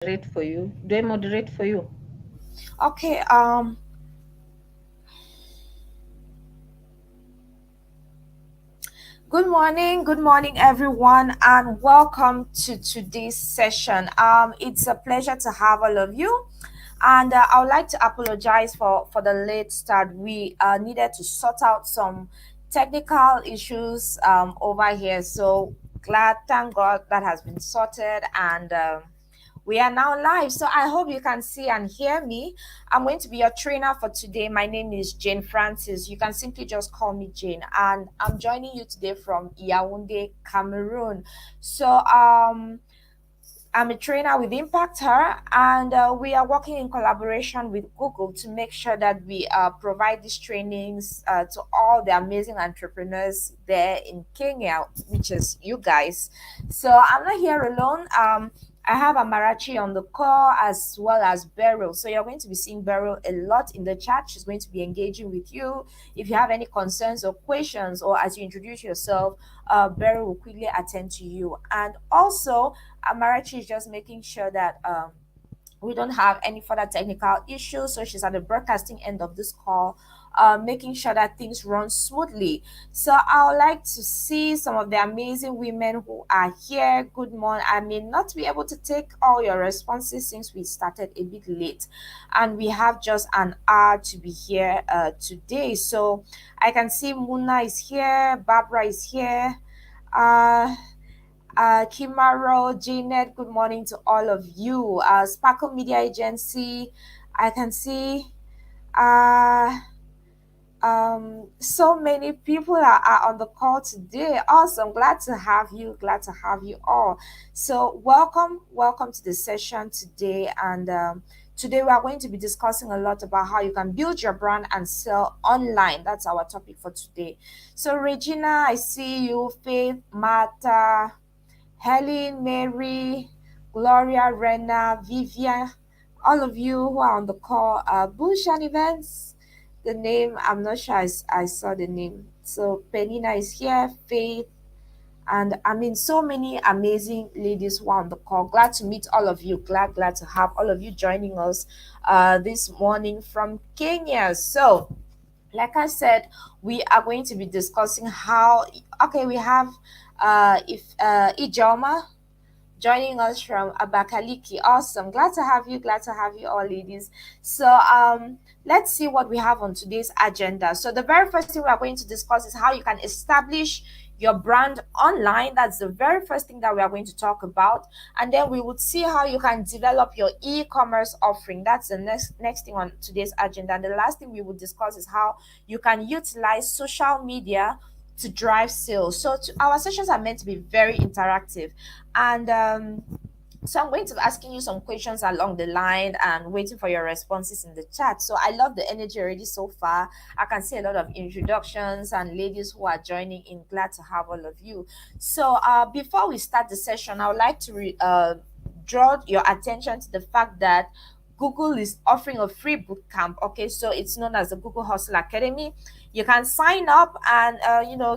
Moderate for you. Do I moderate for you? Okay, good morning everyone, and welcome to today's session. It's a pleasure to have all of you. And I would like to apologize for the late start. We needed to sort out some technical issues over here. So glad, thank God that has been sorted, and we are now live. So I hope you can see and hear me. I'm going to be your trainer for today. My name is Jane Francis. You can simply just call me Jane. And I'm joining you today from Yaoundé, Cameroon. So I'm a trainer with Impact Her, and we are working in collaboration with Google to make sure that we provide these trainings to all the amazing entrepreneurs there in Kenya, which is you guys. So I'm not here alone. I have Amarachi on the call as well as Beryl. So you're going to be seeing Beryl a lot in the chat. She's going to be engaging with you. If you have any concerns or questions, or as you introduce yourself, Beryl will quickly attend to you. And also, Amarachi is just making sure that we don't have any further technical issues. So she's at the broadcasting end of this call, making sure that things run smoothly. So I would like to see some of the amazing women who are here. Good morning. I may not be able to take all your responses since we started a bit late, and we have just an hour to be here today. So I can see Muna is here, Barbara is here. Uh, Kimaro, Janet, good morning to all of you. Sparkle Media Agency, I can see uh, so many people are on the call today. Awesome. Glad to have you. Glad to have you all. So, welcome to the session today. And today we are going to be discussing a lot about how you can build your brand and sell online. That's our topic for today. So, Regina, I see you. Faith, Martha, Helen, Mary, Gloria, Rena, Vivian, all of you who are on the call. Bush and Events, the name, I'm not sure I saw the name. So Penina is here, Faith, and I mean, so many amazing ladies who are on the call. Glad to meet all of you. Glad to have all of you joining us this morning from Kenya. So, like I said, we are going to be discussing how. Okay, we have if Ijoma joining us from Abakaliki. Awesome. Glad to have you. Glad to have you all, ladies. So let's see what we have on today's agenda. So the very first thing we are going to discuss is how you can establish your brand online. That's the very first thing that we are going to talk about. And then we would see how you can develop your e-commerce offering. That's the next thing on today's agenda. And the last thing we will discuss is how you can utilize social media to drive sales. So our sessions are meant to be very interactive, and so I'm going to be asking you some questions along the line and waiting for your responses in the chat. So I love the energy already so far. I can see a lot of introductions and ladies who are joining in. Glad to have all of you. So before we start the session, I would like to draw your attention to the fact that Google is offering a free bootcamp. Okay, so it's known as the Google Hustle Academy. You can sign up and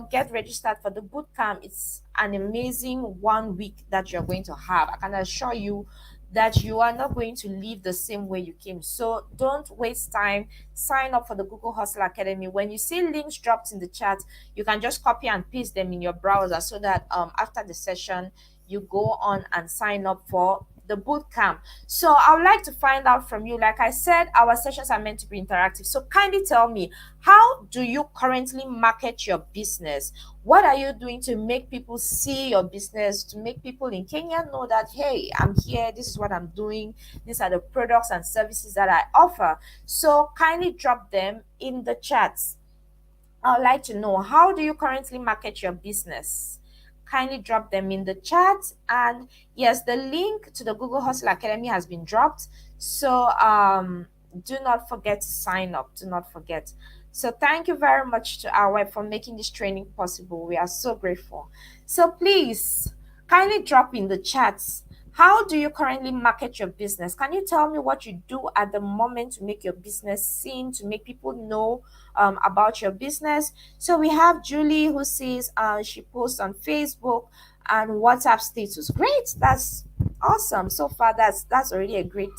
get registered for the bootcamp. It's an amazing 1 week that you're going to have. I can assure you that you are not going to leave the same way you came. So don't waste time. Sign up for the Google Hustle Academy. When you see links dropped in the chat, you can just copy and paste them in your browser so that after the session you go on and sign up for the boot camp. So I would like to find out from you. Like I said, our sessions are meant to be interactive. So kindly tell me, how do you currently market your business? What are you doing to make people see your business, to make people in Kenya know that, hey, I'm here, this is what I'm doing, these are the products and services that I offer? So kindly drop them in the chats. I would like to know, how do you currently market your business? Kindly drop them in the chat. And yes, the link to the Google Hustle Academy has been dropped. So do not forget to sign up. Do not forget. So thank you very much to our web for making this training possible. We are so grateful. So please kindly drop in the chats. How do you currently market your business? Can you tell me what you do at the moment to make your business seen, to make people know about your business? So we have Julie who says she posts on Facebook and WhatsApp status. Great, that's Awesome. So far, that's already a great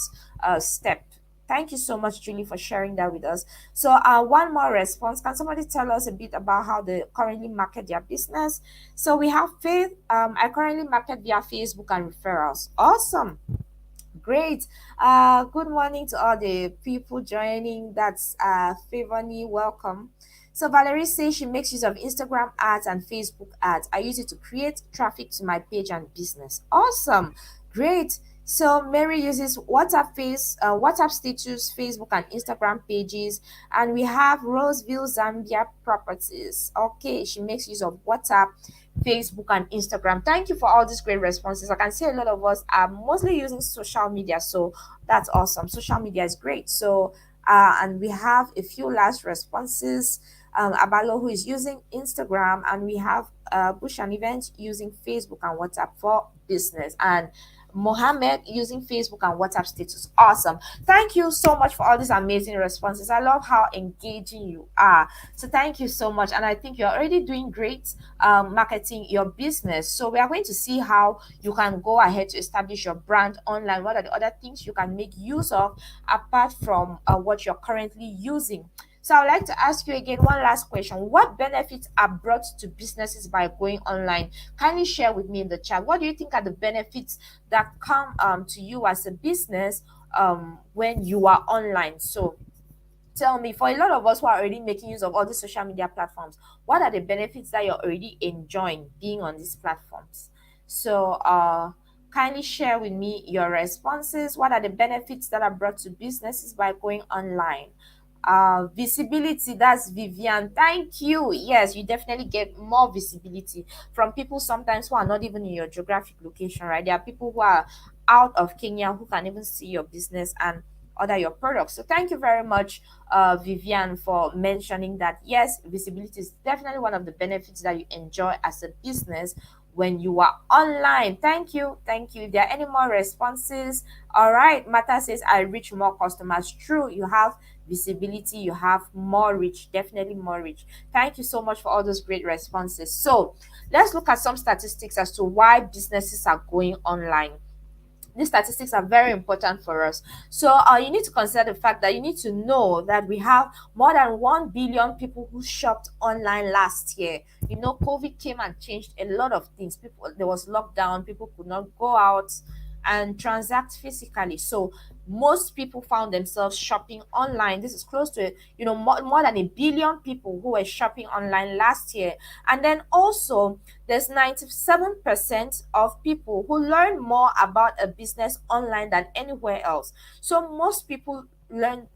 step. Thank you so much, Julie, for sharing that with us. So, one more response. Can somebody tell us a bit about how they currently market their business? So, we have Faith. I currently market via Facebook and referrals. Awesome. Great. Good morning to all the people joining. That's Favoni. Welcome. So Valerie says she makes use of Instagram ads and Facebook ads. I use it to create traffic to my page and business. Awesome. Great. So Mary uses WhatsApp status, Facebook and Instagram pages, and we have Roseville Zambia properties. Okay, she makes use of WhatsApp, Facebook, and Instagram. Thank you for all these great responses. I can see a lot of us are mostly using social media, so that's awesome. Social media is great. So, and we have a few last responses. Abalo, who is using Instagram, and we have Bush and Event using Facebook and WhatsApp for business, and Mohammed using Facebook and WhatsApp status. Awesome. Thank you so much for all these amazing responses. I love how engaging you are. So thank you so much. And I think you're already doing great marketing your business. So we are going to see how you can go ahead to establish your brand online. What are the other things you can make use of apart from what you're currently using? So I would like to ask you again one last question. What benefits are brought to businesses by going online? Kindly share with me in the chat. What do you think are the benefits that come to you as a business when you are online? So tell me, for a lot of us who are already making use of all the social media platforms, what are the benefits that you're already enjoying being on these platforms? So kindly share with me your responses. What are the benefits that are brought to businesses by going online? Visibility, that's Vivian. Thank you. Yes, you definitely get more visibility from people sometimes who are not even in your geographic location, right? There are people who are out of Kenya who can even see your business and order your products. So thank you very much, Vivian, for mentioning that. Yes, visibility is definitely one of the benefits that you enjoy as a business when you are online. Thank you. Thank you. If there are any more responses, all right. Mata says, I reach more customers. True, you have visibility, you have more reach, definitely more reach. Thank you so much for all those great responses. So let's look at some statistics as to why businesses are going online. These statistics are very important for us. So you need to consider the fact that you need to know that we have more than 1 billion people who shopped online last year. You know, COVID came and changed a lot of things. People, there was lockdown, people could not go out and transact physically. So most people found themselves shopping online. This is close to, more than 1 billion people who were shopping online last year. And then also there's 97% of people who learn more about a business online than anywhere else. So most people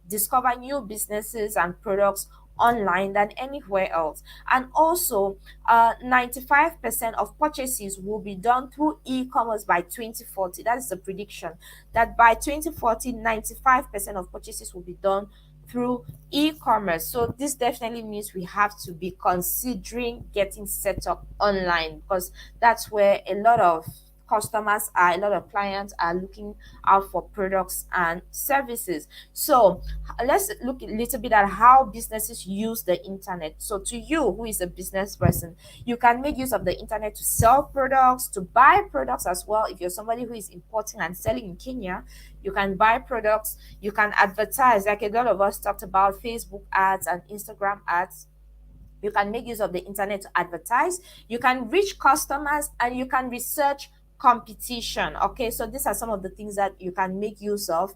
discover new businesses and products online than anywhere else. And also 95% of purchases will be done through e-commerce by 2040. That is the prediction, that by 2040 95% of purchases will be done through e-commerce. So this definitely means we have to be considering getting set up online, because that's where a lot of customers are, a lot of clients are looking out for products and services. So let's look a little bit at how businesses use the internet. So to you who is a business person, you can make use of the internet to sell products, to buy products as well. If you're somebody who is importing and selling in Kenya, you can buy products, you can advertise, like a lot of us talked about Facebook ads and Instagram ads. You can make use of the internet to advertise, you can reach customers, and you can research competition. Okay, so these are some of the things that you can make use of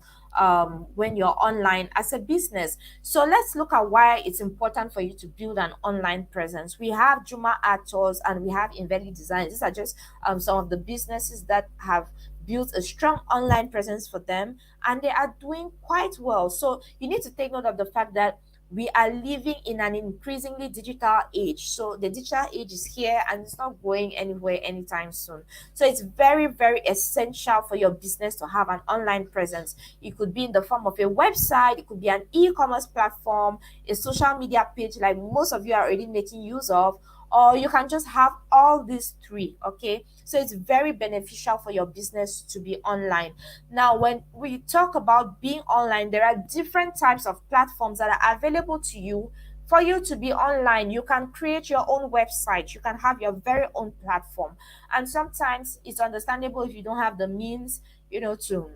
when you're online as a business. So let's look at why it's important for you to build an online presence. We have Juma Actors and we have Inveli Designs. These are just some of the businesses that have built a strong online presence for them, and they are doing quite well. So you need to take note of the fact that we are living in an increasingly digital age. So the digital age is here and it's not going anywhere anytime soon. So it's very, very essential for your business to have an online presence. It could be in the form of a website, it could be an e-commerce platform, a social media page like most of you are already making use of, or you can just have all these three. Okay, so it's very beneficial for your business to be online. Now when we talk about being online, there are different types of platforms that are available to you For you to be online, you can create your own website, you can have your very own platform. And sometimes it's understandable if you don't have the means, to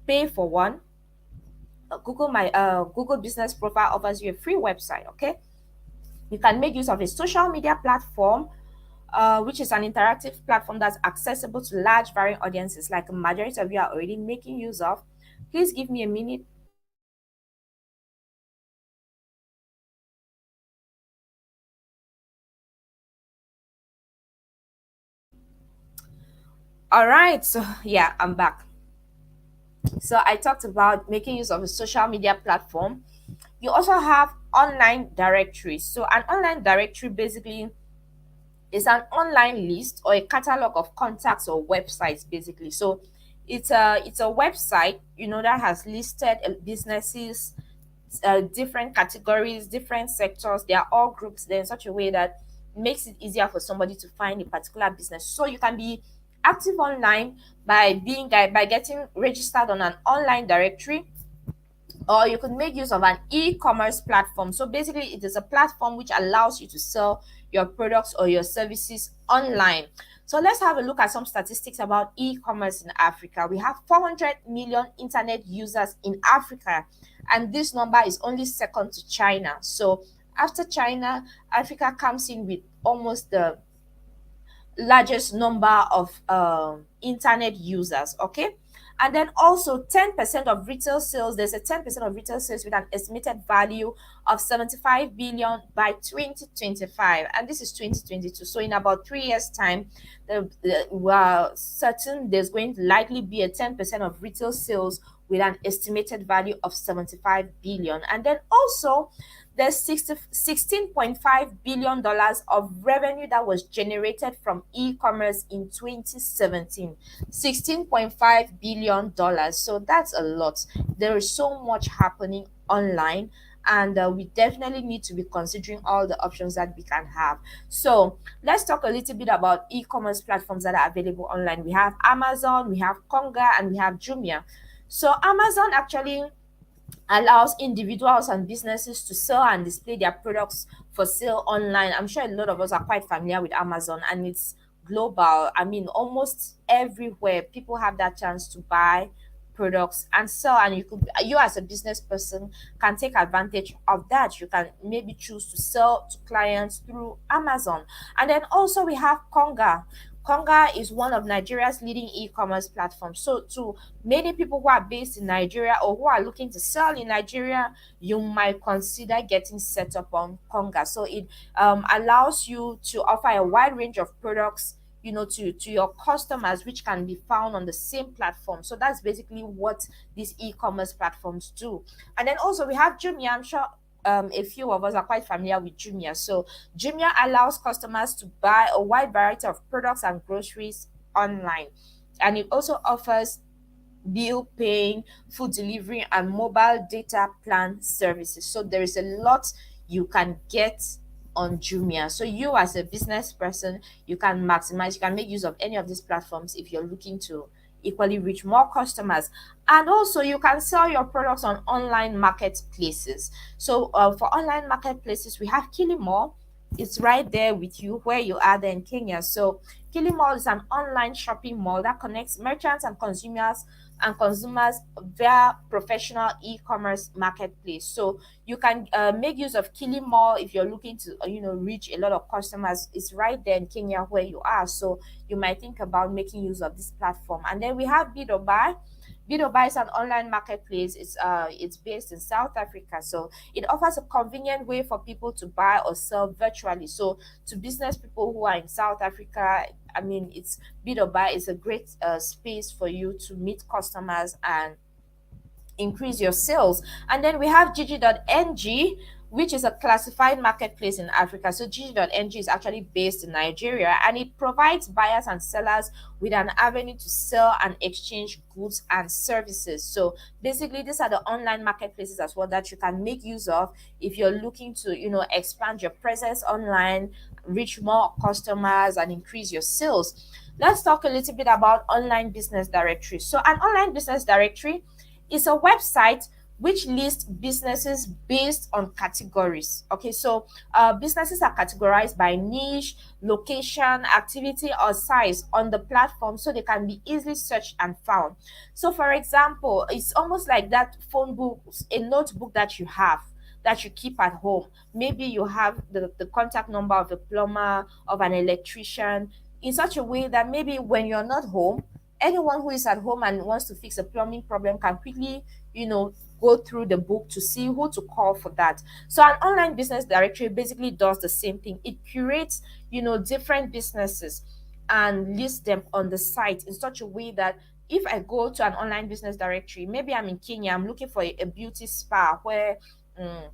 pay for one. Google Business Profile offers you a free website. Okay, you can make use of a social media platform, which is an interactive platform that's accessible to large varying audiences, like a majority of you are already making use of. Please give me a minute. All right, so yeah, I'm back. So I talked about making use of a social media platform. You also have online directories. So an online directory basically is an online list or a catalog of contacts or websites basically. So it's a website, that has listed businesses, different categories, different sectors. They are all grouped there in such a way that makes it easier for somebody to find a particular business. So you can be active online by getting registered on an online directory, or you could make use of an e-commerce platform. So basically, it is a platform which allows you to sell your products or your services online. So let's have a look at some statistics about e-commerce in Africa. We have 400 million internet users in Africa, and this number is only second to China. So after China, Africa comes in with almost the largest number of internet users. Okay, and then also 10% of retail sales, there's a 10% of retail sales with an estimated value of 75 billion by 2025, and this is 2022. So in about 3 years time, we're certain there's going to likely be a 10% of retail sales with an estimated value of 75 billion. And then also there's $16.5 billion of revenue that was generated from e-commerce in 2017. $16.5 billion. So that's a lot. There is so much happening online, and we definitely need to be considering all the options that we can have. So let's talk a little bit about e-commerce platforms that are available online. We have Amazon, we have Konga, and we have Jumia. So Amazon actually allows individuals and businesses to sell and display their products for sale online. I'm sure a lot of us are quite familiar with Amazon, and it's global. I mean, almost everywhere people have that chance to buy products and sell, and you as a business person can take advantage of that. You can maybe choose to sell to clients through Amazon. And then also we have Konga is one of Nigeria's leading e-commerce platforms. So to many people who are based in Nigeria or who are looking to sell in Nigeria, you might consider getting set up on Konga. So it allows you to offer a wide range of products, to your customers, which can be found on the same platform. So that's basically what these e-commerce platforms do. And then also we have Jumia. I'm sure a few of us are quite familiar with Jumia. So Jumia allows customers to buy a wide variety of products and groceries online, and it also offers bill paying, food delivery, and mobile data plan services. So there is a lot you can get on Jumia. So you as a business person, you can maximize, you can make use of any of these platforms if you're looking to equally reach more customers. And also you can sell your products on online marketplaces. So for online marketplaces, we have Kilimall. It's right there with you where you are there in Kenya. So Kilimall is an online shopping mall that connects merchants and consumers via professional e-commerce marketplace. So you can make use of Kilimall if you're looking to reach a lot of customers. It's right there in Kenya where you are. So you might think about making use of this platform. And then we have Bidobai. Bidobai is an online marketplace. It's based in South Africa. So it offers a convenient way for people to buy or sell virtually. So to business people who are in South Africa, I mean, it's Bidobai is a great space for you to meet customers and increase your sales. And then we have Gigi.ng, which is a classified marketplace in Africa. So Gigi.ng is actually based in Nigeria, and it provides buyers and sellers with an avenue to sell and exchange goods and services. So basically, these are the online marketplaces as well that you can make use of if you're looking to expand your presence online, reach more customers, and increase your sales. Let's talk a little bit about online business directory. So an online business directory is a website which lists businesses based on categories. Okay, so businesses are categorized by niche, location, activity, or size on the platform so they can be easily searched and found. So, for example, it's almost like that phone book, a notebook that you have, that you keep at home. Maybe you have the contact number of a plumber, of an electrician, in such a way that maybe when you're not home, anyone who is at home and wants to fix a plumbing problem can quickly, go through the book to see who to call for that. So an online business directory basically does the same thing. It curates, different businesses and lists them on the site in such a way that if I go to an online business directory, maybe I'm in Kenya, I'm looking for a beauty spa where mm,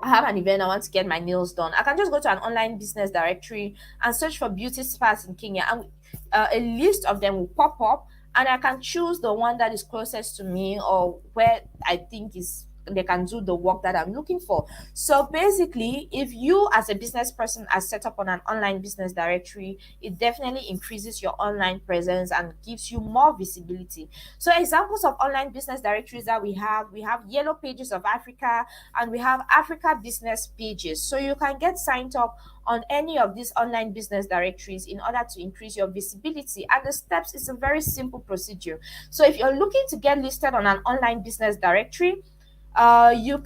I have an event, I want to get my nails done. I can just go to an online business directory and search for beauty spas in Kenya, and a list of them will pop up, and I can choose the one that is closest to me or where I think is they can do the work that I'm looking for. So basically, if you as a business person are set up on an online business directory, it definitely increases your online presence and gives you more visibility. So examples of online business directories that we have Yellow Pages of Africa, and we have Africa business pages. So you can get signed up on any of these online business directories in order to increase your visibility. And the steps is a very simple procedure. So if you're looking to get listed on an online business directory, you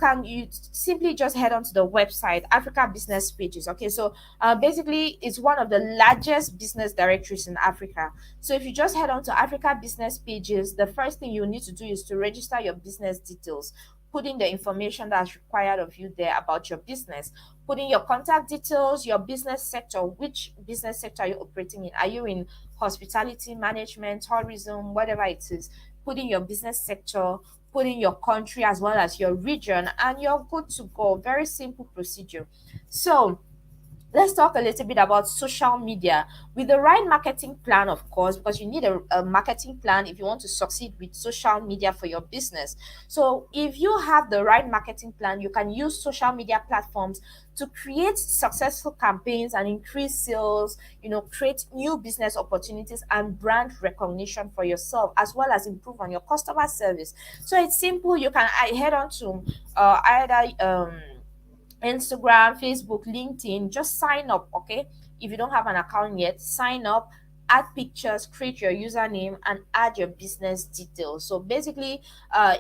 simply just head onto the website Africa Business Pages. Okay, so basically it's one of the largest business directories in Africa. So if you just head on to Africa Business Pages, the first thing you need to do is to register your business details, put in the information that's required of you there about your business, put in your contact details, your business sector, which business sector are you operating in. Are you in hospitality, management, tourism, whatever it is? Put in your business sector, put in your country as well as your region, and you're good to go. Very simple procedure. So let's talk a little bit about social media with the right marketing plan, of course, because you need a marketing plan if you want to succeed with social media for your business. So if you have the right marketing plan, you can use social media platforms to create successful campaigns and increase sales, create new business opportunities and brand recognition for yourself, as well as improve on your customer service. So it's simple. You can head on to either Instagram, Facebook, LinkedIn, just sign up, okay? If you don't have an account yet, sign up, add pictures, create your username, and add your business details. So basically,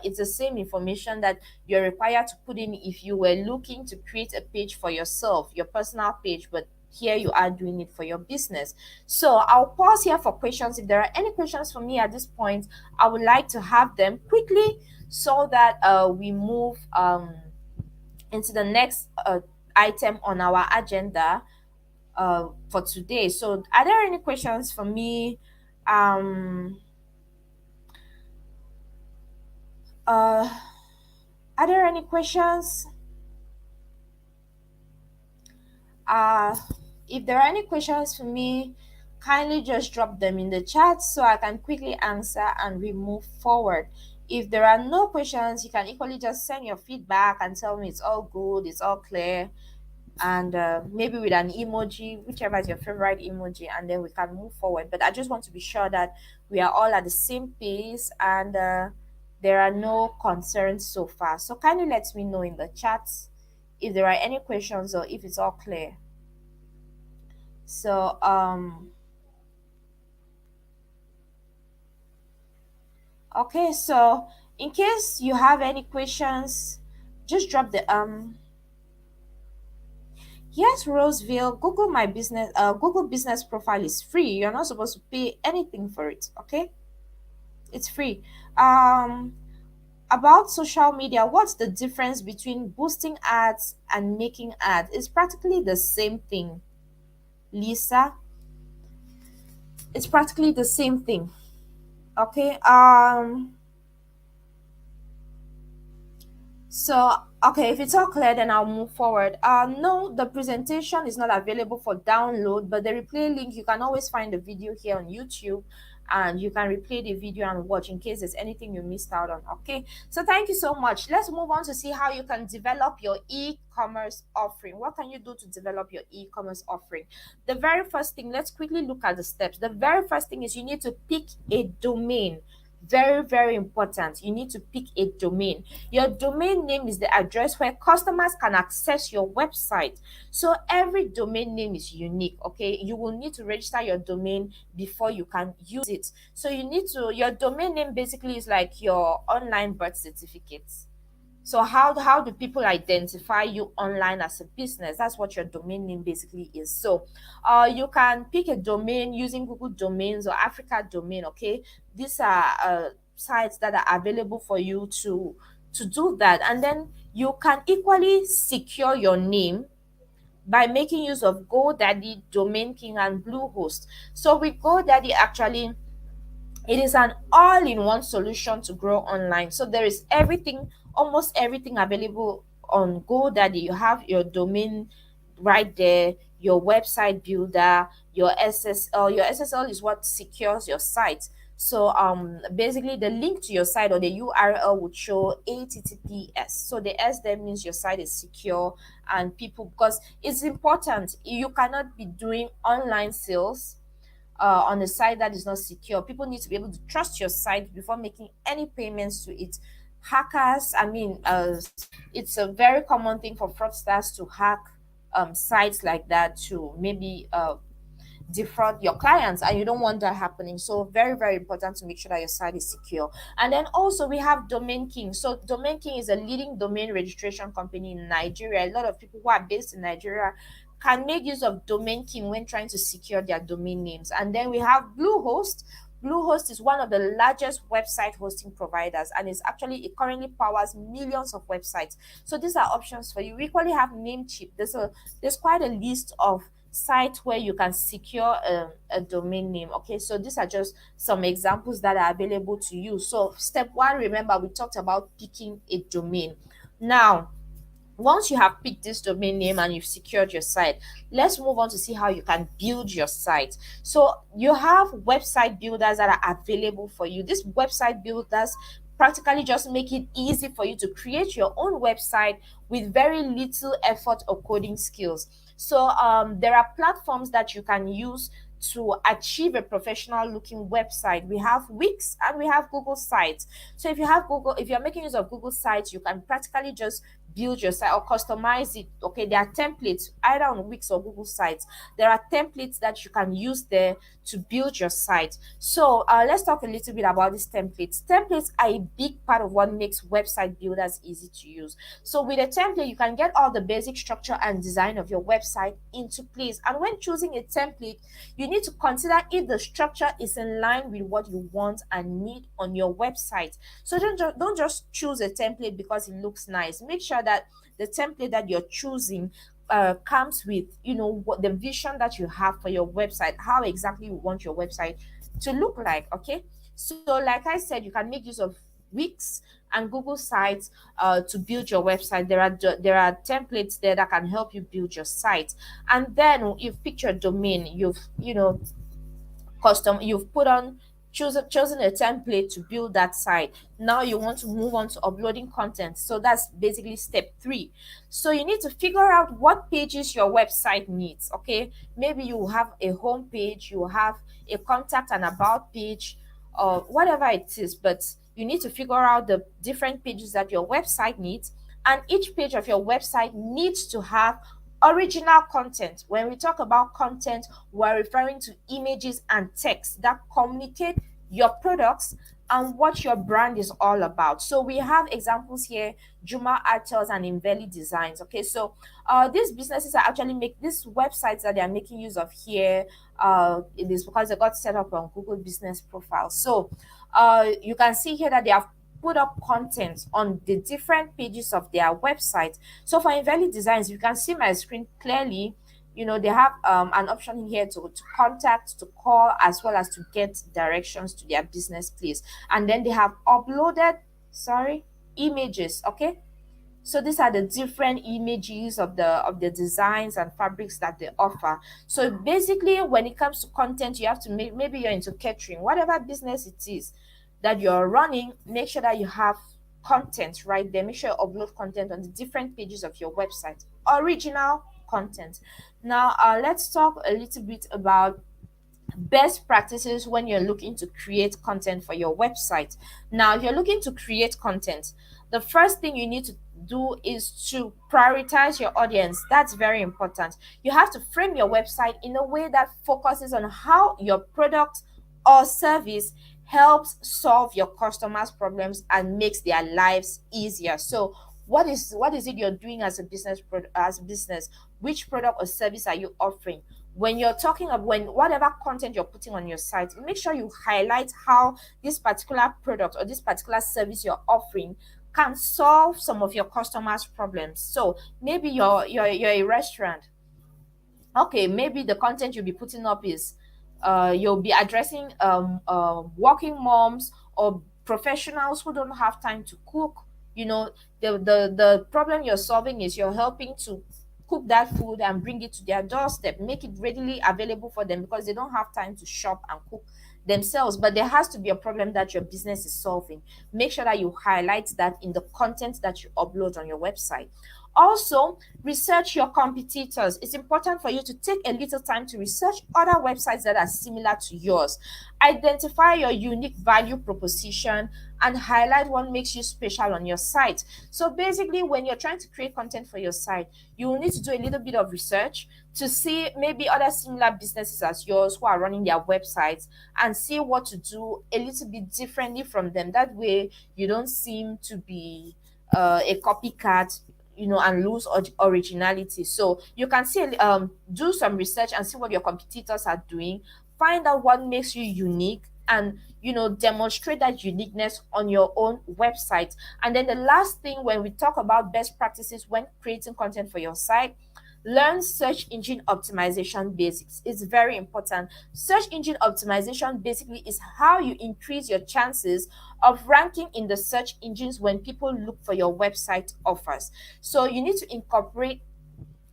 it's the same information that you're required to put in if you were looking to create a page for yourself, your personal page, but here you are doing it for your business. So I'll pause here for questions. If there are any questions for me at this point, I would like to have them quickly so that we move into the next item on our agenda for today. So, are there any questions for me? Um, uh, are there any questions? Uh, if there are any questions for me, kindly just drop them in the chat so I can quickly answer and we move forward. If there are no questions, you can equally just send your feedback and tell me it's all good, it's all clear, and maybe with an emoji, whichever is your favorite emoji, and then we can move forward. But I just want to be sure that we are all at the same pace and there are no concerns so far. So kindly let me know in the chat if there are any questions or if it's all clear. So okay, so in case you have any questions, just drop the yes, Roseville, Google business profile is free. You're not supposed to pay anything for it, okay? It's free. Um about social media, what's the difference between boosting ads and making ads? It's practically the same thing, Lisa. It's practically the same thing. Okay. So, okay, if it's all clear, then I'll move forward. No, the presentation is not available for download, but the replay link, you can always find the video here on YouTube and you can replay the video and watch in case there's anything you missed out on. Okay, so thank you so much. Let's move on to see how you can develop your e-commerce offering. What can you do to develop your e-commerce offering? The very first thing, let's quickly look at the steps. The very first thing is you need to pick a domain. Very, very important. You need to pick a domain. Your domain name is the address where customers can access your website. So every domain name is unique. Okay, you will need to register your domain before you can use it. So you need to, your domain name basically is like your online birth certificate. So how do people identify you online as a business? That's what your domain name basically is. So you can pick a domain using Google Domains or Africa Domain. Okay, these are sites that are available for you to do that, and then you can equally secure your name by making use of GoDaddy, Domain King, and Bluehost. So with GoDaddy, actually it is an all-in-one solution to grow online. So there is everything, almost everything available on GoDaddy. You have your domain right there, your website builder, your SSL. Your SSL is what secures your site. So basically the link to your site or the URL would show HTTPS. So the S there means your site is secure, and people, because it's important, you cannot be doing online sales on a site that is not secure. People need to be able to trust your site before making any payments to it. Hackers, I mean, it's a very common thing for fraudsters to hack sites like that to maybe defraud your clients, and you don't want that happening. So very, very important to make sure that your site is secure. And then also we have Domain King. So Domain King is a leading domain registration company in Nigeria. A lot of people who are based in Nigeria can make use of Domain King when trying to secure their domain names. And then we have Bluehost. Bluehost is one of the largest website hosting providers, and it currently powers millions of websites. So these are options for you. We equally have Namecheap. There's quite a list of site where you can secure a domain name. Okay, so these are just some examples that are available to you. So step one, remember we talked about picking a domain. Now, once you have picked this domain name and you've secured your site, let's move on to see how you can build your site. So you have website builders that are available for you. These website builders practically just make it easy for you to create your own website with very little effort or coding skills. So there are platforms that you can use to achieve a professional looking website. We have Wix and we have Google Sites. So if you're making use of Google Sites, you can practically just build your site or customize it. Okay, there are templates either on Wix or Google Sites. There are templates that you can use there to build your site. So let's talk a little bit about these templates. Templates are a big part of what makes website builders easy to use. So with a template, you can get all the basic structure and design of your website into place. And when choosing a template, you need to consider if the structure is in line with what you want and need on your website. So don't just choose a template because it looks nice. Make sure that the template that you're choosing comes with, what the vision that you have for your website, how exactly you want your website to look like. Okay, so like I said, you can make use of Wix and Google Sites to build your website. There are templates there that can help you build your site. And then you've picked your domain, you've put on chosen a template to build that site. Now you want to move on to uploading content. So that's basically step three. So you need to figure out what pages your website needs. Okay, maybe you have a home page, you have a contact and about page, or whatever it is, but you need to figure out the different pages that your website needs, and each page of your website needs to have original content. When we talk about content, we're referring to images and text that communicate your products and what your brand is all about. So we have examples here: Juma Artels and Inveli Designs. Okay, so these businesses are actually make these websites that they are making use of here. It is because they got set up on Google Business Profile. So you can see here that they have put up content on the different pages of their website. So for Inveli Designs, you can see my screen clearly. They have an option here to contact, to call, as well as to get directions to their business place. And then they have uploaded, images. Okay, so these are the different images of the designs and fabrics that they offer. So basically, when it comes to content, you have to maybe you're into catering, whatever business it is that you're running, make sure that you have content right there. Make sure you upload content on the different pages of your website, original content. Now let's talk a little bit about best practices when you're looking to create content for your website. Now, if you're looking to create content, the first thing you need to do is to prioritize your audience. That's very important. You have to frame your website in a way that focuses on how your product or service helps solve your customers' problems and makes their lives easier. So, what is it you're doing as a as a business? Which product or service are you offering? When you're talking of when whatever content you're putting on your site, make sure you highlight how this particular product or this particular service you're offering can solve some of your customers' problems. So maybe you're a restaurant. Okay, maybe the content you'll be putting up is you'll be addressing working moms or professionals who don't have time to cook. You know, the problem you're solving is you're helping to cook that food and bring it to their doorstep, make it readily available for them because they don't have time to shop and cook themselves. But there has to be a problem that your business is solving. Make sure that you highlight that in the content that you upload on your website. Also, research your competitors. It's important for you to take a little time to research other websites that are similar to yours. Identify your unique value proposition and highlight what makes you special on your site. So basically, when you're trying to create content for your site, you will need to do a little bit of research to see maybe other similar businesses as yours who are running their websites and see what to do a little bit differently from them. That way, you don't seem to be a copycat, and lose originality. So you can see, do some research and see what your competitors are doing. Find out what makes you unique and demonstrate that uniqueness on your own website. And then the last thing, when we talk about best practices when creating content for your site, learn search engine optimization basics. It's very important. Search engine optimization basically is how you increase your chances of ranking in the search engines when people look for your website offers. So you need to incorporate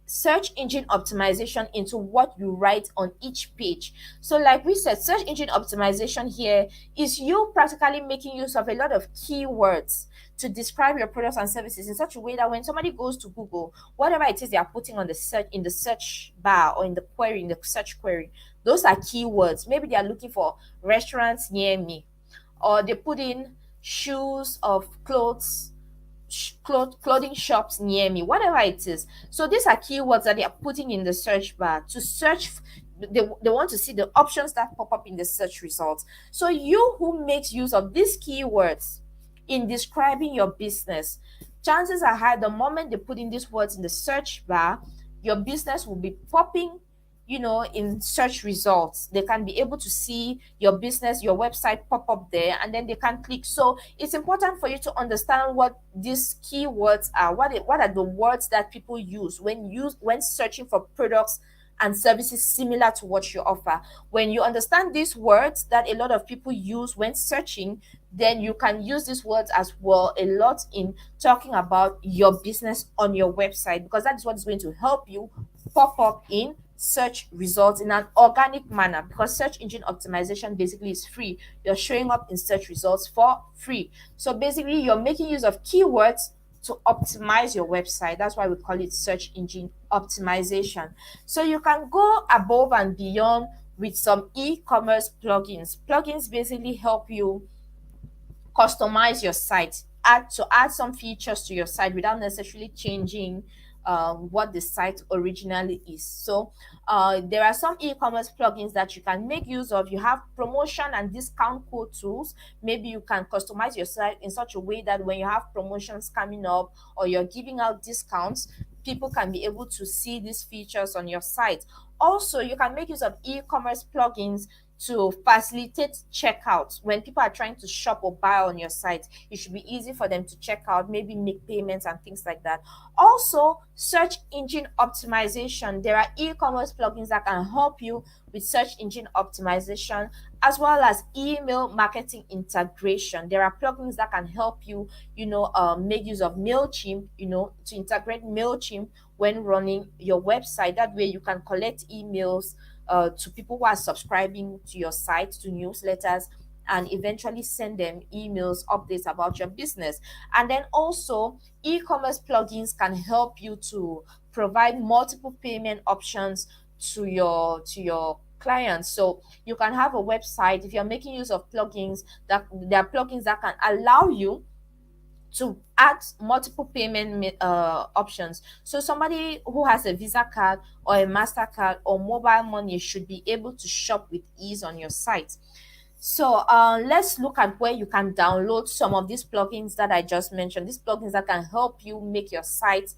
search engine optimization into what you write on each page. So, like we said, search engine optimization here is you practically making use of a lot of keywords to describe your products and services in such a way that when somebody goes to Google, whatever it is they are putting on the search in the search bar or in the query, in the search query, those are keywords. Maybe they are looking for restaurants near me, or they put in shoes of clothes clothing shops near me, whatever it is. So these are keywords that they are putting in the search bar to search. They want to see the options that pop up in the search results. So you who makes use of these keywords in describing your business, chances are high the moment they put in these words in the search bar, your business will be popping, in search results. They can be able to see your business, your website pop up there, and then they can click. So it's important for you to understand what these keywords are. What are the words that people use when searching for products and services similar to what you offer? When you understand these words that a lot of people use when searching, then you can use these words as well a lot in talking about your business on your website, because that is what is going to help you pop up in search results in an organic manner, because search engine optimization basically is free. You're showing up in search results for free. So basically, you're making use of keywords to optimize your website. That's why we call it search engine optimization. So you can go above and beyond with some e-commerce plugins. Plugins basically help you customize your site, add some features to your site without necessarily changing what the site originally is. So there are some e-commerce plugins that you can make use of. You have promotion and discount code tools. Maybe you can customize your site in such a way that when you have promotions coming up or you're giving out discounts, people can be able to see these features on your site. Also, you can make use of e-commerce plugins to facilitate checkout. When people are trying to shop or buy on your site, it should be easy for them to check out, maybe make payments and things like that. Also, search engine optimization. There are e-commerce plugins that can help you with search engine optimization, as well as email marketing integration. There are plugins that can help you, make use of MailChimp, to integrate MailChimp when running your website. That way you can collect emails to people who are subscribing to your site, to newsletters, and eventually send them emails, updates about your business. And then also, e-commerce plugins can help you to provide multiple payment options to your clients. So you can have a website if you're making use of plugins, that there are plugins that can allow you to add multiple options. So somebody who has a Visa card or a MasterCard or mobile money should be able to shop with ease on your site. So let's look at where you can download some of these plugins that I just mentioned. These plugins that can help you make your site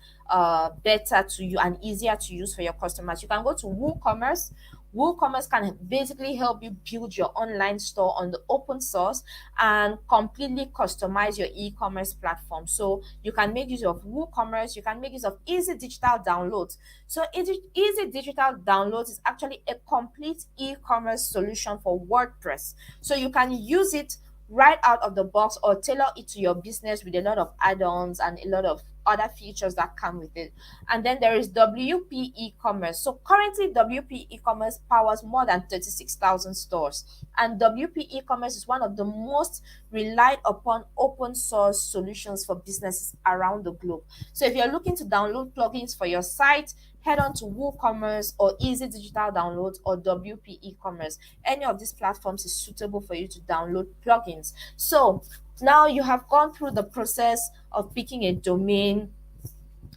better to you and easier to use for your customers. You can go to WooCommerce. WooCommerce can basically help you build your online store on the open source and completely customize your e-commerce platform. So you can make use of WooCommerce. You can make use of Easy Digital Downloads. So Easy Digital Downloads is actually a complete e-commerce solution for WordPress. So you can use it right out of the box or tailor it to your business with a lot of add-ons and a lot of other features that come with it. And then there is WP e-commerce. So currently WP e-commerce powers more than 36,000 stores, and WP e-commerce is one of the most relied upon open source solutions for businesses around the globe. So if you're looking to download plugins for your site, head on to WooCommerce or Easy Digital Downloads or WP e-commerce. Any of these platforms is suitable for you to download plugins. So now you have gone through the process of picking a domain,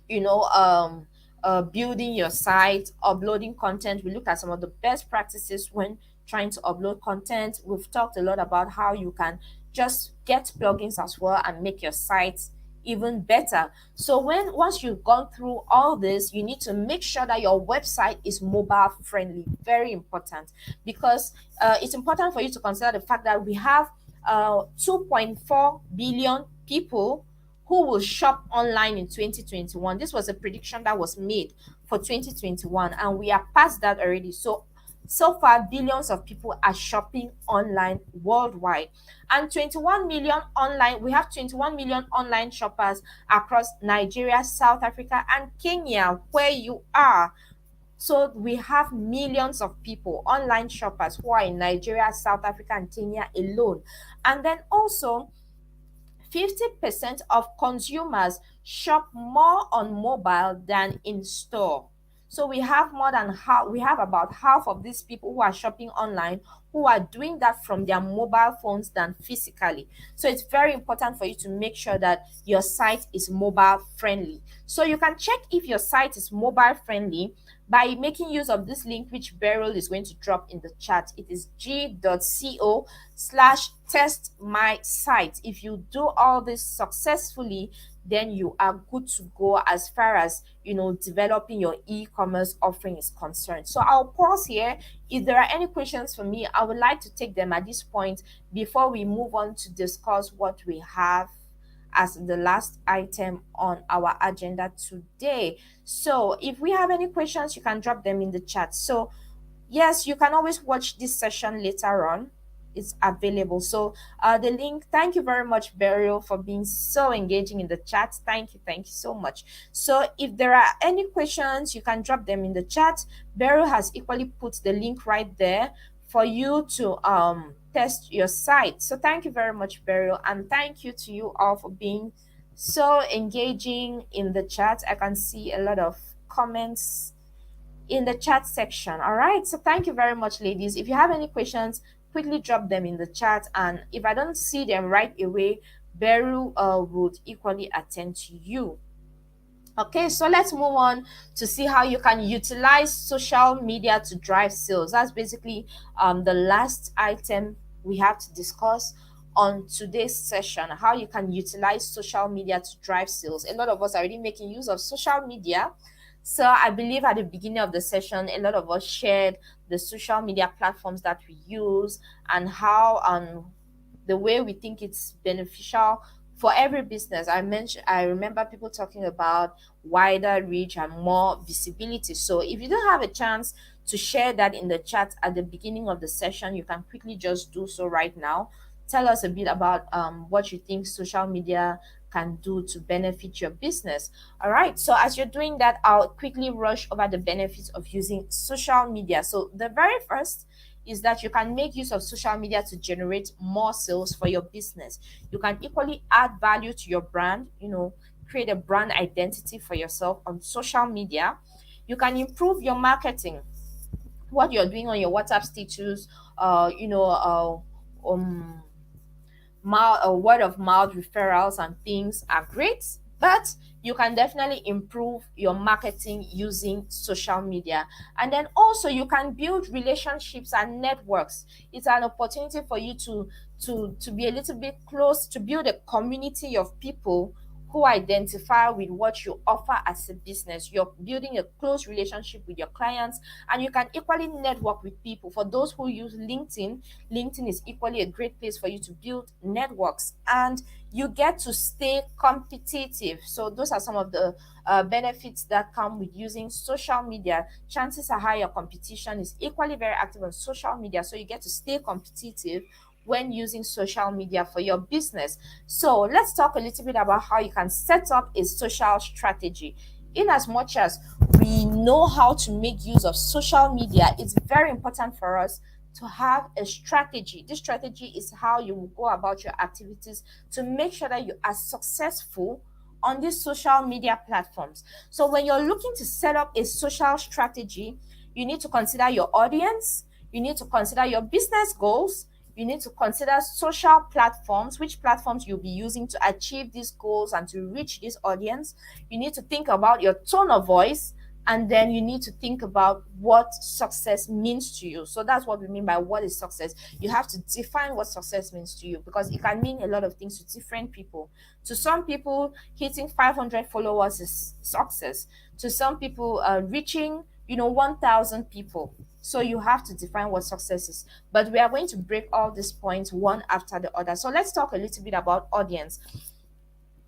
you know, building your site, uploading content. We look at some of the best practices when trying to upload content. We've talked a lot about how you can just get plugins as well and make your site even better. So once you've gone through all this, you need to make sure that your website is mobile friendly. Very important, because it's important for you to consider the fact that we have 2.4 billion people who will shop online in 2021. This was a prediction that was made for 2021, and we are past that already. So far, billions of people are shopping online worldwide. And 21 million online, we have 21 million online shoppers across Nigeria, South Africa, and Kenya, where you are. So we have millions of people, online shoppers, who are in Nigeria, South Africa, and Kenya alone. And then also, 50% of consumers shop more on mobile than in store. So we have more than half, we have about half of these people who are shopping online who are doing that from their mobile phones than physically. So it's very important for you to make sure that your site is mobile friendly. So you can check if your site is mobile friendly by making use of this link which Beryl is going to drop in the chat. It is g.co/test my site. If you do all this successfully, then you are good to go as far as developing your e-commerce offering is concerned. So I'll pause here. If there are any questions for me, I would like to take them at this point before we move on to discuss what we have as the last item on our agenda today. So if we have any questions, you can drop them in the chat. So yes, you can always watch this session later on. It's available. So the link, thank you very much, Beryl, for being so engaging in the chat. Thank you so much. So if there are any questions, you can drop them in the chat. Beryl has equally put the link right there for you to test your site. So thank you very much, Beryl, and thank you to you all for being so engaging in the chat. I can see a lot of comments in the chat section. All right, so thank you very much, ladies. If you have any questions, quickly drop them in the chat, and if I don't see them right away, Beryl would equally attend to you. Okay, so let's move on to see how you can utilize social media to drive sales. That's basically the last item we have to discuss on today's session, how you can utilize social media to drive sales. A lot of us are already making use of social media. So I believe at the beginning of the session, a lot of us shared the social media platforms that we use and how the way we think it's beneficial for every business. I remember people talking about wider reach and more visibility. So if you don't have a chance to share that in the chat at the beginning of the session, you can quickly just do so right now. Tell us a bit about what you think social media can do to benefit your business. All right, so as you're doing that, I'll quickly rush over the benefits of using social media. So the very first is that you can make use of social media to generate more sales for your business. You can equally add value to your brand, create a brand identity for yourself on social media. You can improve your marketing. what you're doing on your WhatsApp status, um word of mouth referrals and things are great, but you can definitely improve your marketing using social media. And then also you can build relationships and networks. It's an opportunity for you to be a little bit close, to build a community of people who identify with what you offer as a business. You're building a close relationship with your clients, and you can equally network with people. For those who use LinkedIn, LinkedIn is equally a great place for you to build networks, and you get to stay competitive. So those are some of the benefits that come with using social media. Chances are high your competition is equally very active on social media, so you get to stay competitive when using social media for your business. So let's talk a little bit about how you can set up a social strategy. In as much as we know how to make use of social media, it's very important for us to have a strategy. This strategy is how you will go about your activities to make sure that you are successful on these social media platforms. So when you're looking to set up a social strategy, you need to consider your audience, you need to consider your business goals, you need to consider social platforms, which platforms you'll be using to achieve these goals and to reach this audience. You need to think about your tone of voice, and then you need to think about what success means to you. So that's what we mean by what is success. You have to define what success means to you, because it can mean a lot of things to different people. To some people, hitting 500 followers is success. To some people, reaching 1,000 people. So you have to define what success is. But we are going to break all these points one after the other. So let's talk a little bit about audience.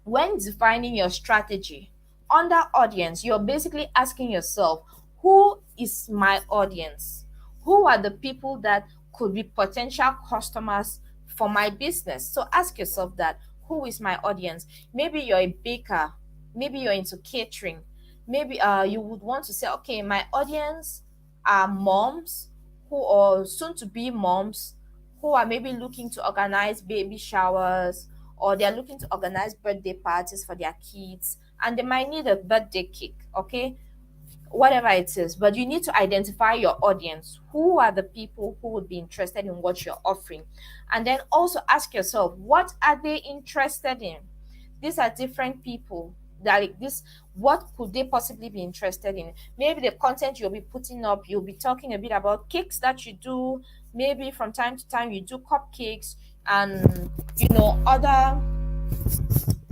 When defining your strategy, under audience, you're basically asking yourself, who is my audience? Who are the people that could be potential customers for my business? So ask yourself that, who is my audience? Maybe you're a baker, maybe you're into catering, maybe you would want to say, okay, my audience are moms who or soon to be moms who are maybe looking to organize baby showers, or they're looking to organize birthday parties for their kids, and they might need a birthday cake, okay? Whatever it is, but you need to identify your audience. Who are the people who would be interested in what you're offering? And then also ask yourself, what are they interested in? These are different people that, like this, what could they possibly be interested in? Maybe the content you'll be putting up, you'll be talking a bit about cakes that you do. Maybe from time to time you do cupcakes and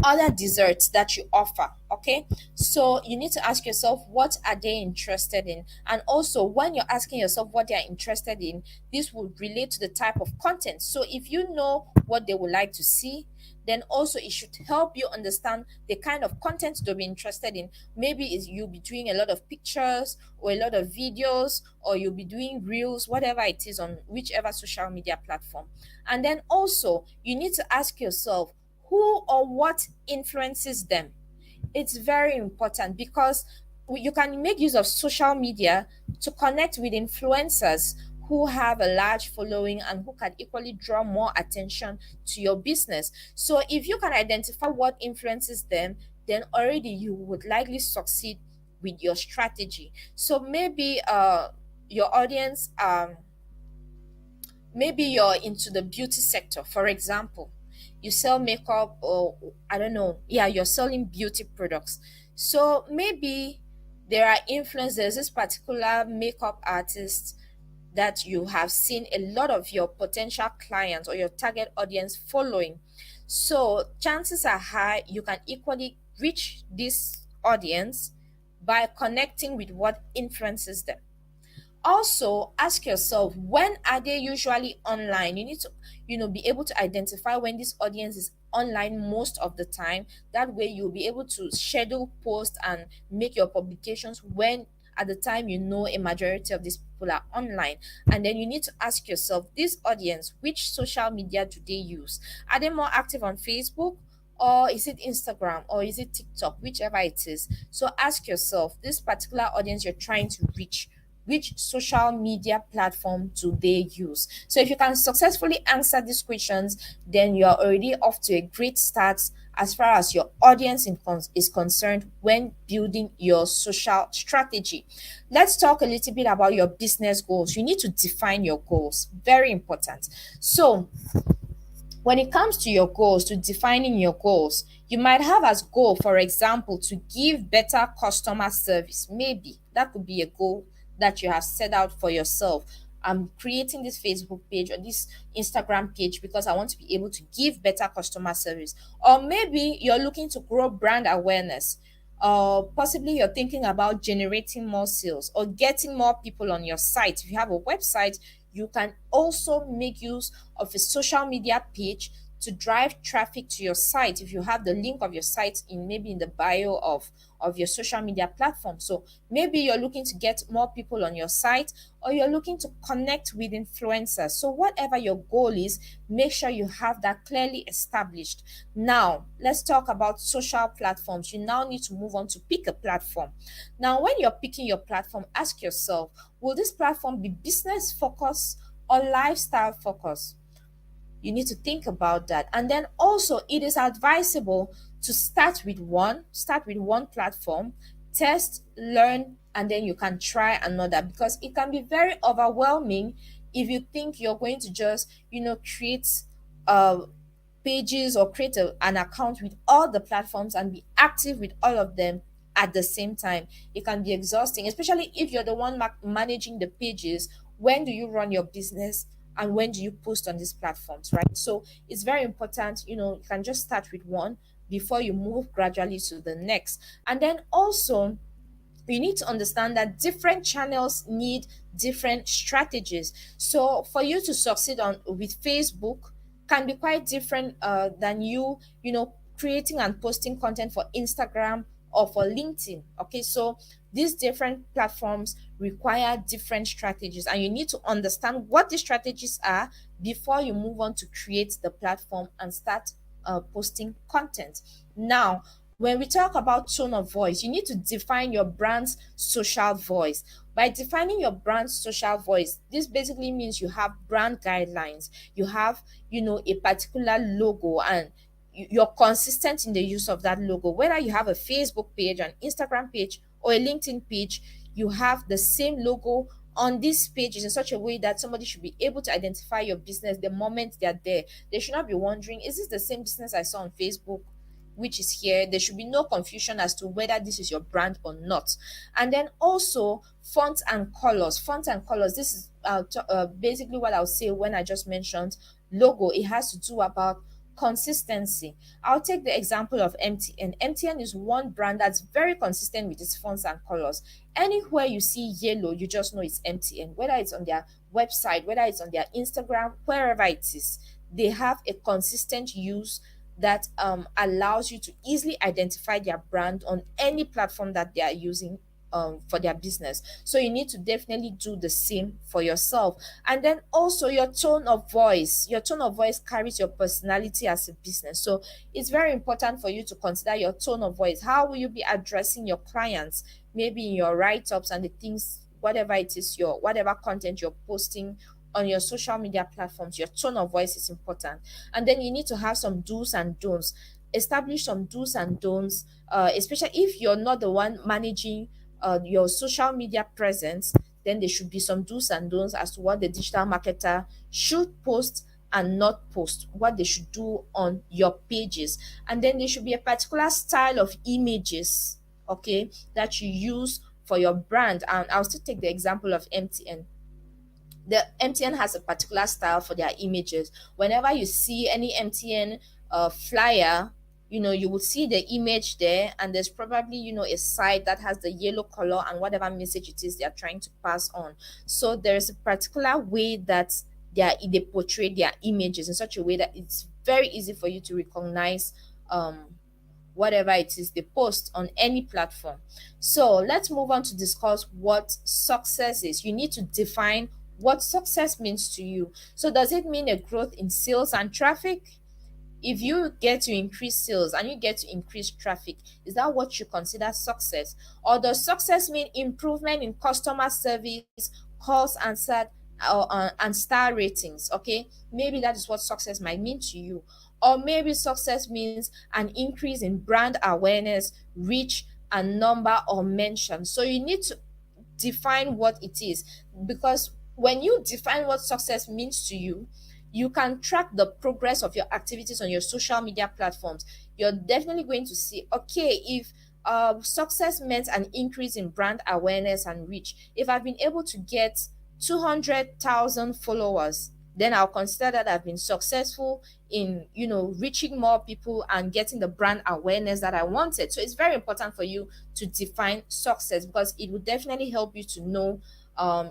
other desserts that you offer. Okay, so you need to ask yourself, what are they interested in? And also, when you're asking yourself what they are interested in, this will relate to the type of content. So if you know what they would like to see, then also it should help you understand the kind of content they'll be interested in. Maybe is you'll be doing a lot of pictures or a lot of videos, or you'll be doing reels, whatever it is, on whichever social media platform. And then also you need to ask yourself, who or what influences them? It's very important, because you can make use of social media to connect with influencers who have a large following and who can equally draw more attention to your business. So if you can identify what influences them, then already you would likely succeed with your strategy. So maybe your audience, maybe you're into the beauty sector, for example. You sell makeup, or I don't know, yeah, you're selling beauty products. So maybe there are influencers. There's this particular makeup artist that you have seen a lot of your potential clients or your target audience following. So chances are high you can equally reach this audience by connecting with what influences them. Also ask yourself, when are they usually online? You need to be able to identify when this audience is online most of the time. That way you'll be able to schedule posts and make your publications when at the time a majority of these people are online. And then you need to ask yourself, this audience, which social media do they use? Are they more active on Facebook, or is it Instagram, or is it TikTok, whichever it is? So ask yourself, this particular audience you're trying to reach, which social media platform do they use? So if you can successfully answer these questions, then you're already off to a great start as far as your audience is concerned when building your social strategy. Let's talk a little bit about your business goals. You need to define your goals, very important. So when it comes to your goals, to defining your goals, you might have as goal, for example, to give better customer service. Maybe that could be a goal that you have set out for yourself. I'm creating this Facebook page or this Instagram page because I want to be able to give better customer service. Or maybe you're looking to grow brand awareness. Possibly you're thinking about generating more sales or getting more people on your site. If you have a website, you can also make use of a social media page to drive traffic to your site if you have the link of your site in maybe in the bio of your social media platform. So maybe you're looking to get more people on your site, or you're looking to connect with influencers. So whatever your goal is, make sure you have that clearly established. Now let's talk about social platforms. You now need to move on to pick a platform. Now when you're picking your platform, ask yourself, will this platform be business focused or lifestyle focused? You need to think about that. And then also, it is advisable to start with one platform, test, learn, and then you can try another, because it can be very overwhelming if you think you're going to just, create uh pages or create an account with all the platforms and be active with all of them at the same time. It can be exhausting, especially if you're the one managing the pages. When do you run your business and when do you post on these platforms, right? So it's very important, you can just start with one before you move gradually to the next. And then also, you need to understand that different channels need different strategies. So for you to succeed on with Facebook can be quite different than creating and posting content for Instagram or for LinkedIn. Okay, so these different platforms require different strategies, and you need to understand what the strategies are before you move on to create the platform and start posting content. Now, when we talk about tone of voice, you need to define your brand's social voice. By defining your brand's social voice, this basically means you have brand guidelines, you have, a particular logo, and you're consistent in the use of that logo. Whether you have a Facebook page, an Instagram page, or a LinkedIn page, you have the same logo on these pages in such a way that somebody should be able to identify your business the moment they're there. They should not be wondering, is this the same business I saw on Facebook, which is here? There should be no confusion as to whether this is your brand or not. And then also fonts and colors. Fonts and colors. This is basically what I'll say when I just mentioned logo. It has to do about consistency. I'll take the example of MTN. MTN is one brand that's very consistent with its fonts and colors. Anywhere you see yellow, you just know it's MTN. Whether it's on their website, whether it's on their Instagram, wherever it is, they have a consistent use that allows you to easily identify their brand on any platform that they are using for their business. So you need to definitely do the same for yourself. And then also your tone of voice. Your tone of voice carries your personality as a business. So it's very important for you to consider your tone of voice. How will you be addressing your clients? Maybe in your write-ups and the things, whatever it is, your whatever content you're posting on your social media platforms, your tone of voice is important. And then you need to have some do's and don'ts. Establish some do's and don'ts, especially if you're not the one managing your social media presence. Then there should be some do's and don'ts as to what the digital marketer should post and not post, what they should do on your pages. And then there should be a particular style of images, okay, that you use for your brand. And I'll still take the example of MTN. The MTN has a particular style for their images. Whenever you see any MTN flyer, you will see the image there, and there's probably, a side that has the yellow color and whatever message it is they are trying to pass on. So there is a particular way that they portray their images in such a way that it's very easy for you to recognize whatever it is they post on any platform. So let's move on to discuss what success is. You need to define what success means to you. So does it mean a growth in sales and traffic? If you get to increase sales and you get to increase traffic, is that what you consider success? Or does success mean improvement in customer service, calls answered, and star ratings? Okay, maybe that is what success might mean to you. Or maybe success means an increase in brand awareness, reach, and number or mention. So you need to define what it is, because when you define what success means to you, you can track the progress of your activities on your social media platforms. You're definitely going to see, okay, if success meant an increase in brand awareness and reach, if I've been able to get 200,000 followers, then I'll consider that I've been successful in, reaching more people and getting the brand awareness that I wanted. So it's very important for you to define success, because it will definitely help you to know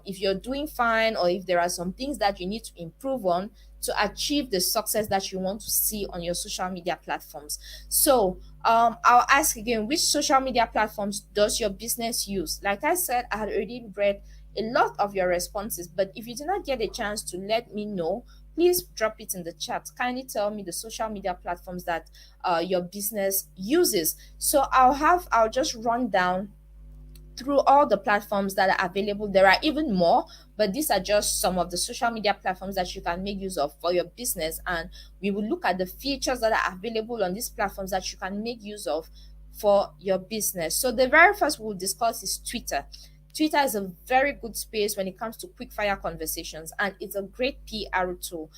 if you're doing fine, or if there are some things that you need to improve on to achieve the success that you want to see on your social media platforms. So I'll ask again, which social media platforms does your business use? Like I said, I had already read a lot of your responses, but if you did not get a chance to let me know, please drop it in the chat. Kindly tell me the social media platforms that your business uses. So I'll just run down through all the platforms that are available. There are even more, but these are just some of the social media platforms that you can make use of for your business. And we will look at the features that are available on these platforms that you can make use of for your business. So the very first we'll discuss is Twitter. Twitter is a very good space when it comes to quick fire conversations, and it's a great PR tool.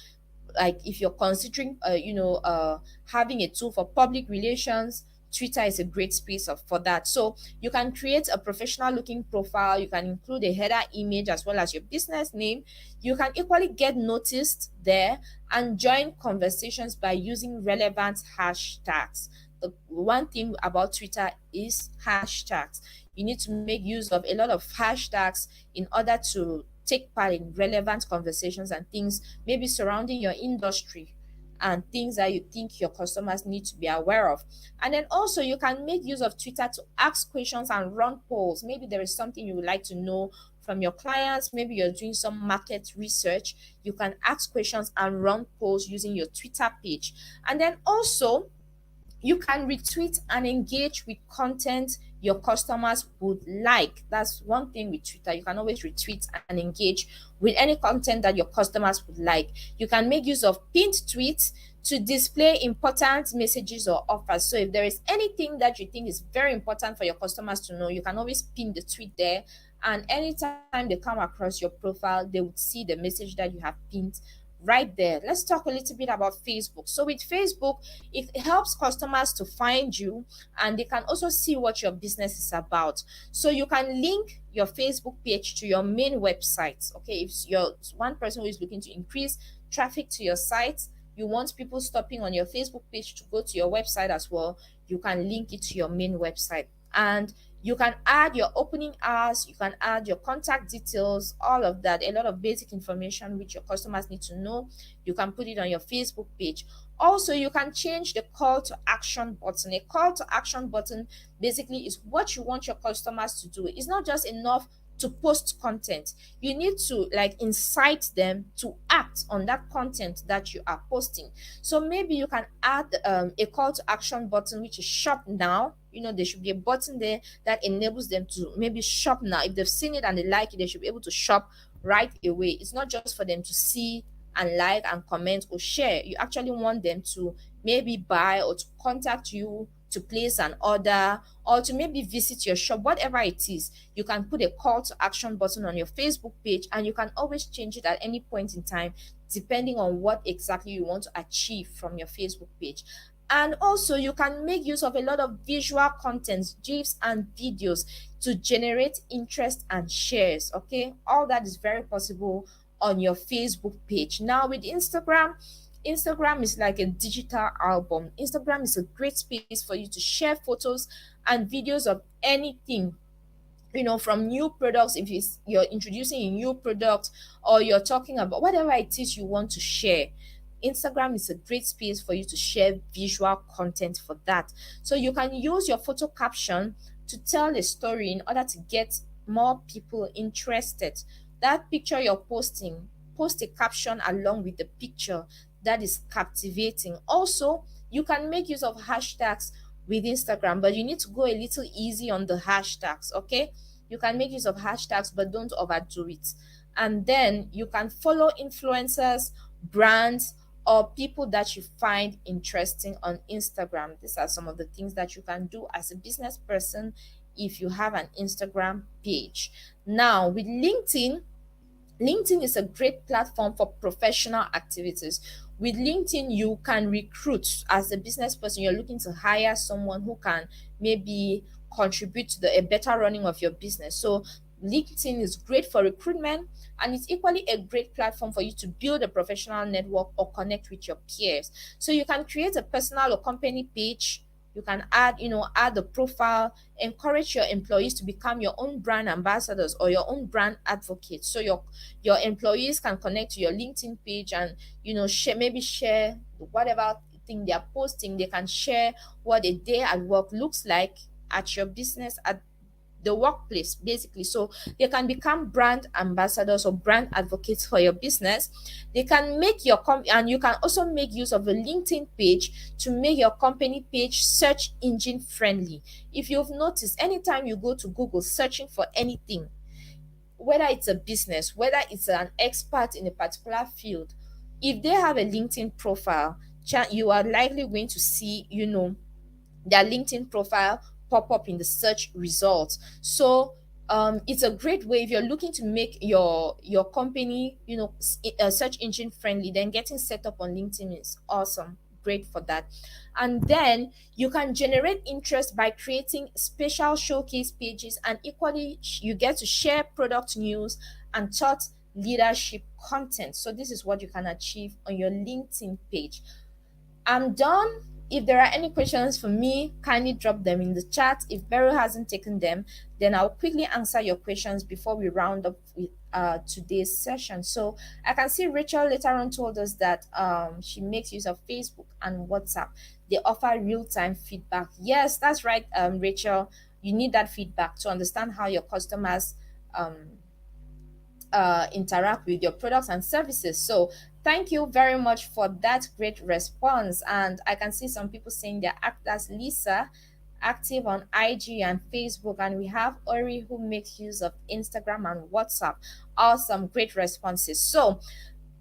Like if you're considering having a tool for public relations, Twitter is a great space for that. So you can create a professional looking profile, you can include a header image as well as your business name. You can equally get noticed there and join conversations by using relevant hashtags. The one thing about Twitter is hashtags. You need to make use of a lot of hashtags in order to take part in relevant conversations and things maybe surrounding your industry and things that you think your customers need to be aware of. And then also you can make use of Twitter to ask questions and run polls. Maybe there is something you would like to know from your clients, maybe you're doing some market research, you can ask questions and run polls using your Twitter page. And then also you can retweet and engage with content your customers would like. That's one thing with Twitter. You can always retweet and engage with any content that your customers would like. You can make use of pinned tweets to display important messages or offers. So if there is anything that you think is very important for your customers to know, you can always pin the tweet there. And anytime they come across your profile, they would see the message that you have pinned right there. Let's talk a little bit about Facebook. So with Facebook, it helps customers to find you, and they can also see what your business is about. So you can link your Facebook page to your main website. Okay, if you're one person who is looking to increase traffic to your site, you want people stopping on your Facebook page to go to your website as well, you can link it to your main website. And you can add your opening hours, you can add your contact details, all of that, a lot of basic information which your customers need to know. You can put it on your Facebook page. Also, you can change the call to action button. A call to action button basically is what you want your customers to do. It's not just enough to post content. You need to like incite them to act on that content that you are posting. So maybe you can add a call to action button which is shop now. There should be a button there that enables them to maybe shop now. If they've seen it and they like it, they should be able to shop right away. It's not just for them to see and like and comment or share. You actually want them to maybe buy or to contact you to place an order or to maybe visit your shop, whatever it is. You can put a call to action button on your Facebook page, and you can always change it at any point in time depending on what exactly you want to achieve from your Facebook page. And also you can make use of a lot of visual contents, gifs and videos to generate interest and shares. Okay, all that is very possible on your Facebook page. Now with Instagram is like a digital album. Instagram is a great space for you to share photos and videos of anything, from new products. If you're introducing a new product, or you're talking about whatever it is you want to share, Instagram is a great space for you to share visual content for that. So you can use your photo caption to tell a story in order to get more people interested. That picture you're posting, post a caption along with the picture that is captivating. Also, you can make use of hashtags with Instagram, but you need to go a little easy on the hashtags. Okay, you can make use of hashtags, but don't overdo it. And then you can follow influencers, brands, or people that you find interesting on Instagram. These are some of the things that you can do as a business person if you have an Instagram page. Now, with LinkedIn is a great platform for professional activities. With LinkedIn, you can recruit as a business person. You're looking to hire someone who can maybe contribute to a better running of your business. So, LinkedIn is great for recruitment, and it's equally a great platform for you to build a professional network or connect with your peers. So, you can create a personal or company page. You can add the profile, encourage your employees to become your own brand ambassadors or your own brand advocates. So your employees can connect to your LinkedIn page and share whatever thing they are posting. They can share what a day at work looks like at your business, at the workplace, basically. So they can become brand ambassadors or brand advocates for your business. They can make and you can also make use of a LinkedIn page to make your company page search engine friendly. If you've noticed, anytime you go to Google searching for anything, whether it's a business, whether it's an expert in a particular field, if they have a LinkedIn profile, you are likely going to see, their LinkedIn profile pop up in the search results. So it's a great way if you're looking to make your company, search engine friendly. Then getting set up on LinkedIn is awesome, great for that. And then you can generate interest by creating special showcase pages, and equally you get to share product news and thought leadership content. So this is what you can achieve on your LinkedIn page. I'm done. If there are any questions for me, kindly drop them in the chat. If Beryl hasn't taken them, then I'll quickly answer your questions before we round up with today's session. So I can see Rachel later on told us that she makes use of Facebook and WhatsApp. They offer real-time feedback. Yes, that's right, Rachel. You need that feedback to understand how your customers interact with your products and services. So thank you very much for that great response. And I can see some people saying they're as Lisa, active on IG and Facebook, and we have Ori who makes use of Instagram and WhatsApp. Awesome, great responses. So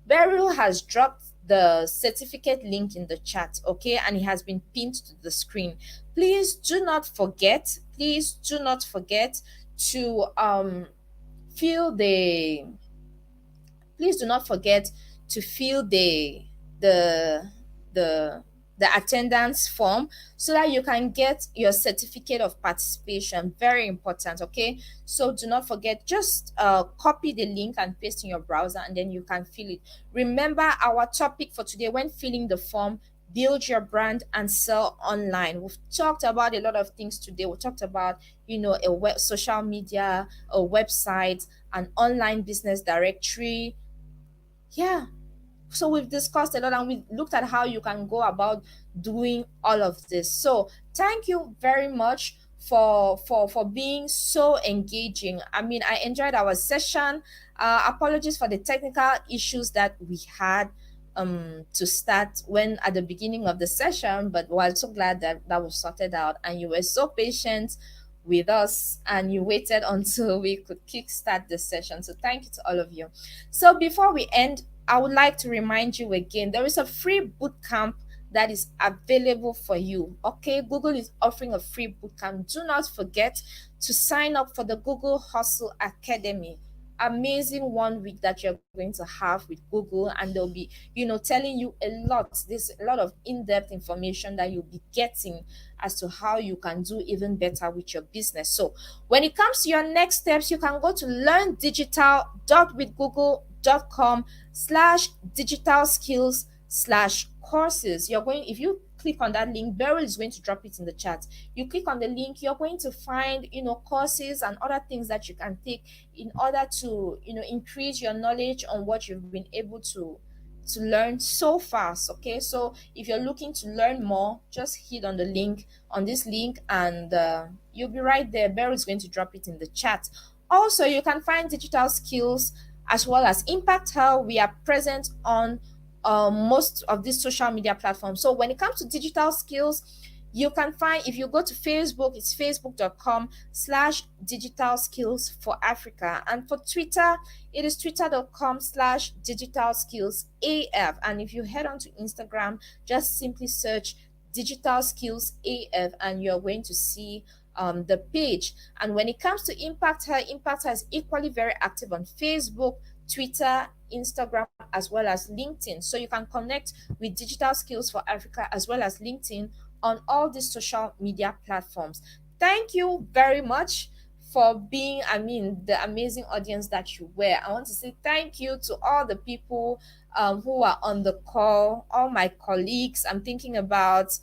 Beryl has dropped the certificate link in the chat, okay, and it has been pinned to the screen. Please do not forget to fill the please do not forget to fill the the the attendance form so that you can get your certificate of participation. Very important, okay? So do not forget, just copy the link and paste in your browser, and then you can fill it. Remember our topic for today when filling the form: build your brand and sell online. We've talked about a lot of things today. We talked about social media, a website, an online business directory. Yeah, so we've discussed a lot and we looked at how you can go about doing all of this. So thank you very much for being so engaging. I mean, I enjoyed our session. Apologies for the technical issues that we had to start when at the beginning of the session, but we're so glad that that was sorted out and you were so patient with us and you waited until we could kickstart the session. So thank you to all of you. So before we end, I would like to remind you again, there is a free bootcamp that is available for you. Okay, Google is offering a free bootcamp. Do not forget to sign up for the Google Hustle Academy. Amazing 1 week that you're going to have with Google, and they'll be, telling you a lot. There's a lot of in-depth information that you'll be getting as to how you can do even better with your business. So when it comes to your next steps, you can go to learndigital.withgoogle.com/digital skills/courses. If you click on that link, Beryl is going to drop it in the chat. You click on the link, you're going to find courses and other things that you can take in order to increase your knowledge on what you've been able to learn so fast. Okay, so if you're looking to learn more, just hit on this link, and you'll be right there. Beryl is going to drop it in the chat. Also, you can find digital skills as well as Impact Health. We are present on most of these social media platforms. So when it comes to digital skills, You can find, if you go to Facebook, it's facebook.com/digital skills for Africa. And for Twitter, it is twitter.com/digital skills AF. And if you head on to Instagram, just simply search digital skills AF and you're going to see the page. And when it comes to Impact Her is equally very active on Facebook, Twitter, Instagram, as well as LinkedIn. So you can connect with Digital Skills for Africa as well as LinkedIn on all these social media platforms. Thank you very much for being, the amazing audience that you were. I want to say thank you to all the people who are on the call, all my colleagues. I'm thinking about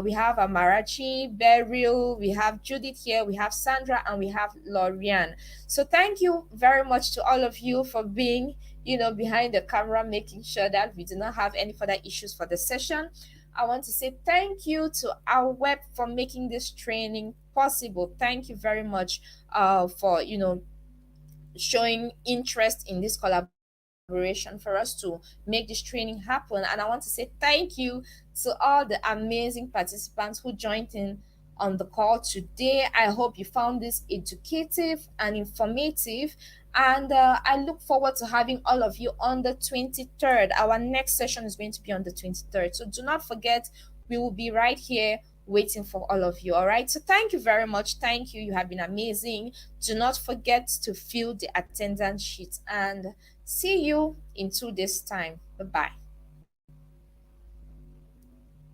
we have Amarachi, Beryl, we have Judith here, we have Sandra, and we have Lorian. So thank you very much to all of you for being, behind the camera, making sure that we do not have any further issues for the session. I want to say thank you to our web for making this training possible. Thank you very much for showing interest in this collaboration for us to make this training happen. And I want to say thank you to all the amazing participants who joined in on the call today. I hope you found this educative and informative. And I look forward to having all of you on the 23rd. Our next session is going to be on the 23rd. So do not forget, we will be right here waiting for all of you. All right. So thank you very much. Thank you. You have been amazing. Do not forget to fill the attendance sheet and see you in 2 days' time. Bye bye.